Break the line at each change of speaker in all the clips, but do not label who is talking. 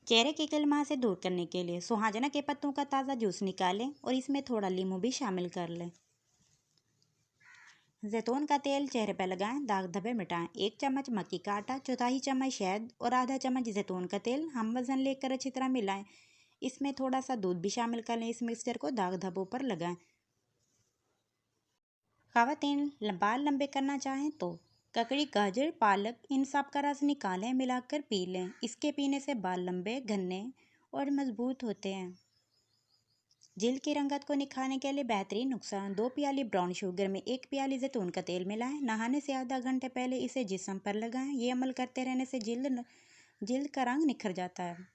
चेहरे की किलमा से दूर करने के लिए सुहाजना के पत्तों का ताज़ा जूस निकालें और इसमें थोड़ा नींबू भी शामिल कर लें। जैतून का तेल चेहरे पर लगाएं, दाग धब्बे मिटाएं। 1 चम्मच मक्की का आटा, चौथाई चम्मच शहद और आधा चम्मच जैतून का तेल हम वजन लेकर अच्छी तरह मिलाएं। इसमें थोड़ा सा दूध भी शामिल कर लें। इस मिक्सचर को दाग धब्बों पर लगाएं। ख़वातीन बाल लंबे करना चाहें तो ककड़ी, गाजर, पालक इन सब का रस निकालें, मिलाकर पी लें। इसके पीने से बाल लंबे, घने और मजबूत होते हैं। जिल्द की रंगत को निखारने के लिए बेहतरीन नुस्खा। 2 प्याली ब्राउन शुगर में 1 प्याली जैतून का तेल मिलाएं। नहाने से आधा घंटे पहले इसे जिस्म पर लगाएं। ये अमल करते रहने से जिल्द का रंग निखर जाता है।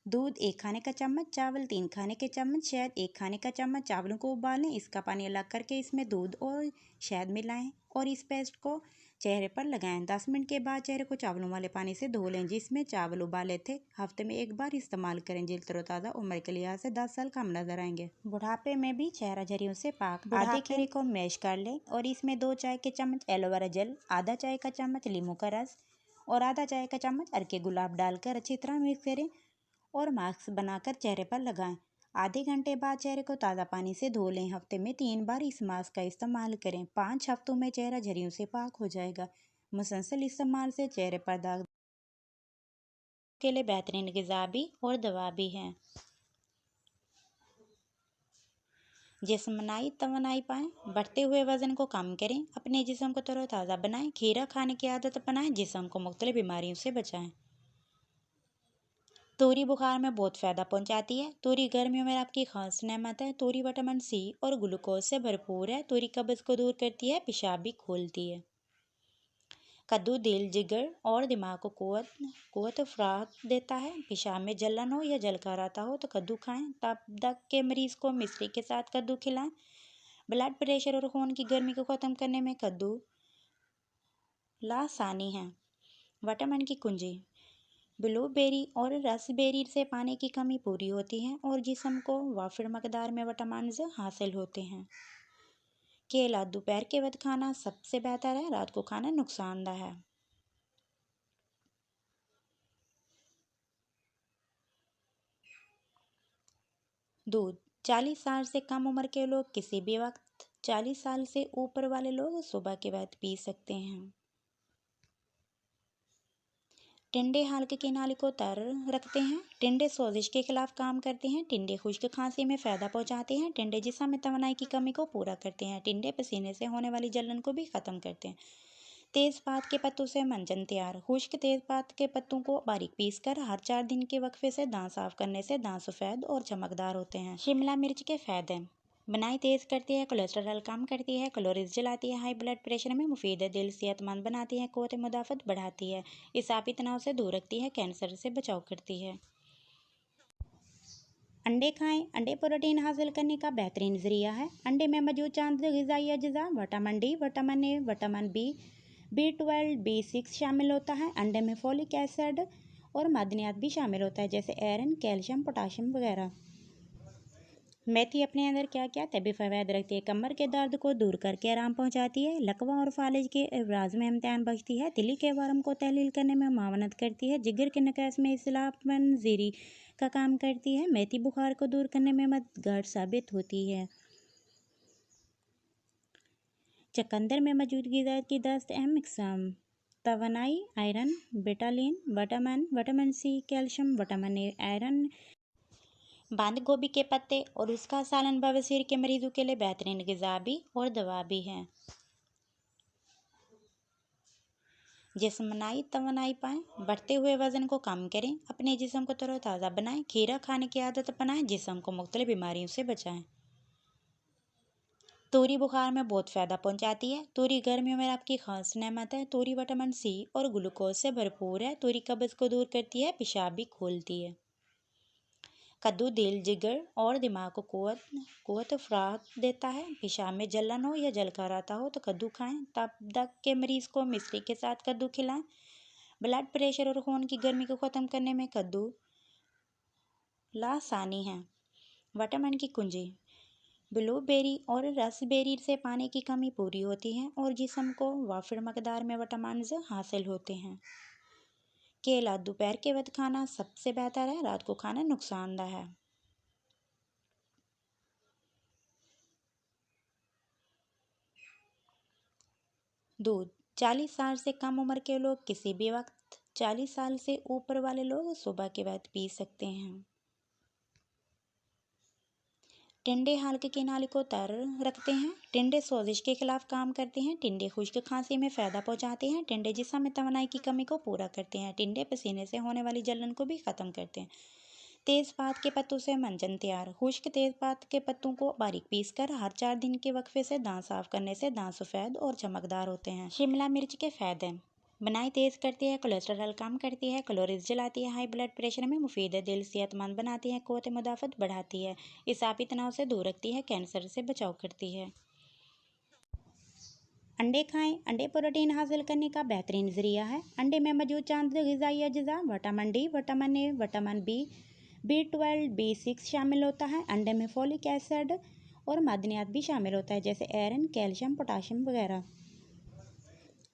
दूध 1 खाने का चम्मच, चावल 3 खाने के चम्मच, शहद 1 खाने का चम्मच। चावलों को उबालें, इसका पानी अलग करके इसमें दूध और शहद मिलाएं और इस पेस्ट को चेहरे पर लगाएं। 10 मिनट के बाद चेहरे को चावलों वाले पानी से धो लें जिसमें चावल उबाले थे। हफ्ते में 1 बार इस्तेमाल करें। जिल्द तरोताज़ा, उम्र के लिहाज से 10 साल कम नजर आएंगे। बुढ़ापे में भी चेहरा झुर्रियों से पाक। आधे खीरे को मैश कर लें और इसमें 2 चाय के चम्मच एलोवेरा जेल, आधा चाय का चम्मच नींबू का रस और आधा चाय का चम्मच अर्के गुलाब डालकर अच्छी तरह मिक्स करें और मास्क बनाकर चेहरे पर लगाएं। आधे घंटे बाद चेहरे को ताज़ा पानी से धो लें। हफ्ते में 3 बार इस मास्क का इस्तेमाल करें। 5 हफ्तों में चेहरा झुर्रियों से पाक हो जाएगा। मुसलसल इस्तेमाल से चेहरे पर दाग के लिए बेहतरीन ग़िज़ा भी और दवा भी है। जिस्मानी तवानाई पाएँ, बढ़ते हुए वजन को कम करें, अपने जिस्म को तरोताज़ा बनाएं। खीरा खाने की आदत बनाएं, जिस्म को मुख्तलिफ बीमारियों से बचाएं। तोरी बुखार में बहुत फ़ायदा पहुंचाती है। तोरी गर्मियों में आपकी खास नेमत है। तोरी विटामिन सी और ग्लूकोज से भरपूर है। तोरी कब्ज़ को दूर करती है, पेशाब भी खोलती है। कद्दू दिल, जिगर और दिमाग को कुव्वत फ़राहत देता है। पेशाब में जलन हो या जलकर आता हो तो कद्दू खाएं। तप के मरीज़ को मिश्री के साथ कद्दू खिलाएं। ब्लड प्रेशर और खून की गर्मी को ख़त्म करने में कद्दू लासानी है। विटामिन की कुंजी। ब्लूबेरी और रसबेरी से पानी की कमी पूरी होती है और जिस्म को वाफिर मकदार में विटामिन हासिल होते हैं। केला दोपहर के वक्त खाना सबसे बेहतर है, रात को खाना नुकसानदेह है। दूध 40 साल से कम उम्र के लोग किसी भी वक्त, 40 साल से ऊपर वाले लोग सुबह के वक्त पी सकते हैं। टिंडे हल्के की नाली को तर रखते हैं। टिंडे सोजिश के खिलाफ काम करते हैं। टिंडे खुश्क खांसी में फ़ायदा पहुंचाते हैं। टिंडे जिस्म में तवानाई की कमी को पूरा करते हैं। टिंडे पसीने से होने वाली जलन को भी ख़त्म करते हैं। तेज़पात के पत्तों से मंजन तैयार। खुश्क तेज़पात के पत्तों को बारीक पीसकर हर 4 दिन के वक्फे से दांत साफ करने से दांत सफ़ेद और चमकदार होते हैं। शिमला मिर्च के फ़ायदे। बनाई तेज़ करती है, कोलेस्ट्रॉल कम करती है, कैलोरीज जलाती है, हाई ब्लड प्रेशर में मुफीद है, दिल सेहतमंद बनाती है, क़ुव्वत मुदाफ़त बढ़ाती है, इसाफ़ी तनाव से दूर रखती है, कैंसर से बचाव करती है। अंडे खाएं। अंडे प्रोटीन हासिल करने का बेहतरीन ज़रिया है। अंडे में मौजूद चंद ग़िज़ाई अज्जा vitamin D, vitamin A, vitamin B12, B6 शामिल होता है। अंडे में फोलिक एसिड और मादनियात भी शामिल होता है जैसे आयरन, कैल्शियम, पोटाशियम वगैरह। मेथी अपने अंदर क्या क्या तबी फ़वाद रखती है। कमर के दर्द को दूर करके आराम पहुंचाती है। लकवा और फालिज के इब्राज में इम्तिहान बख्शती है। तिली के वर्म को तहलील करने में मावनत करती है। जिगर के नकास में इस्लाह पनज़ीरी का काम करती है। मेथी बुखार को दूर करने में मददगार साबित होती है। चकंदर में मौजूद ग़िज़ात की 10 अहम इक़साम: तवानाई, iron, betalain, vitamin C, calcium, vitamin A, iron. बंद गोभी के पत्ते और उसका सालन बवासीर के मरीजों के लिए बेहतरीन ग़िज़ा भी और दवा भी है। जिस्मानी तवानाई पाएँ, बढ़ते हुए वजन को कम करें, अपने जिस्म को तरोताज़ा बनाएं। खीरा खाने की आदत बनाएं, जिस्म को मुख्तलिफ बीमारियों से बचाएं। तोरी बुखार में बहुत फ़ायदा पहुंचाती है। तोरी गर्मियों में आपकी खास नेमत है। तोरी विटामिन सी और ग्लूकोज से भरपूर है। तोरी कब्ज़ को दूर करती है, पेशाब भी खोलती है। कद्दू दिल, जिगर और दिमाग को कुव्वत फ़राहत देता है। पेशाब में जलन हो या जलकर आता हो तो कद्दू खाएं। तप के मरीज़ को मिश्री के साथ कद्दू खिलाएं। ब्लड प्रेशर और खून की गर्मी को ख़त्म करने में कद्दू लासानी है। विटामिन की कुंजी। ब्लूबेरी और रसबेरी से पानी की कमी पूरी होती है और जिस्म को वाफिर मकदार में विटामिन हासिल होते हैं। केला दोपहर के वक्त खाना सबसे बेहतर है, रात को खाना नुकसानदायक है। दूध 40 साल से कम उम्र के लोग किसी भी वक्त, 40 साल से ऊपर वाले लोग सुबह के वक्त पी सकते हैं। टिंडे हल्के की नाली को तर रखते हैं। टिंडे सोजिश के खिलाफ काम करते हैं। टिंडे खुश्क खांसी में फ़ायदा पहुंचाते हैं। टिंडे जिस्म में तवानाई की कमी को पूरा करते हैं। टिंडे पसीने से होने वाली जलन को भी ख़त्म करते हैं। तेज़पात के पत्तों से मंजन तैयार। खुश्क तेज़पात के पत्तों को बारीक पीसकर हर 4 दिन के वक्फे से दांत साफ करने से दांत सफ़ेद और चमकदार होते हैं। शिमला मिर्च के फ़ायदे: बनाई तेज़ करती है, कोलेस्ट्रॉल कम करती है, कैलोरीज जलाती है, हाई ब्लड प्रेशर में मुफीद है, दिल सेहतमंद बनाती है, क़ुव्वत मुदाफ़त बढ़ाती है, इसाफ़ी तनाव से दूर रखती है, कैंसर से बचाव करती है। अंडे खाएं। अंडे प्रोटीन हासिल करने का बेहतरीन ज़रिया है। अंडे में मौजूद चंद ग़िज़ाई अज्जा vitamin D, vitamin A, vitamin B12, B6 शामिल होता है। अंडे में फोलिक एसिड और मादनियात भी शामिल होता है, जैसे आयरन, कैल्शियम, पोटाशियम वगैरह।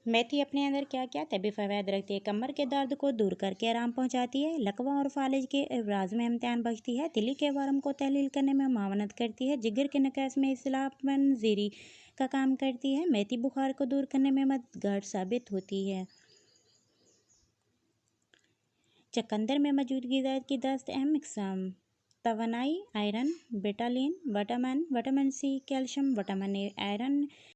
मेथी अपने अंदर क्या क्या तभी फ़वाद रखती है: कमर के दर्द को दूर करके आराम पहुंचाती है, लकवा और फालिज के इब्राज में इम्तिहान बख्शती है, तिली के वर्म को तहलील करने में मावनत करती है, जिगर के नकास में इस्लाह मंजीरी का काम करती है, मेथी बुखार को दूर करने में मददगार साबित होती है। चकंदर में मौजूद ग़िज़ात की 10 अहम इक़साम: तवानाई, iron, betalain, vitamin C, calcium, vitamin A, iron,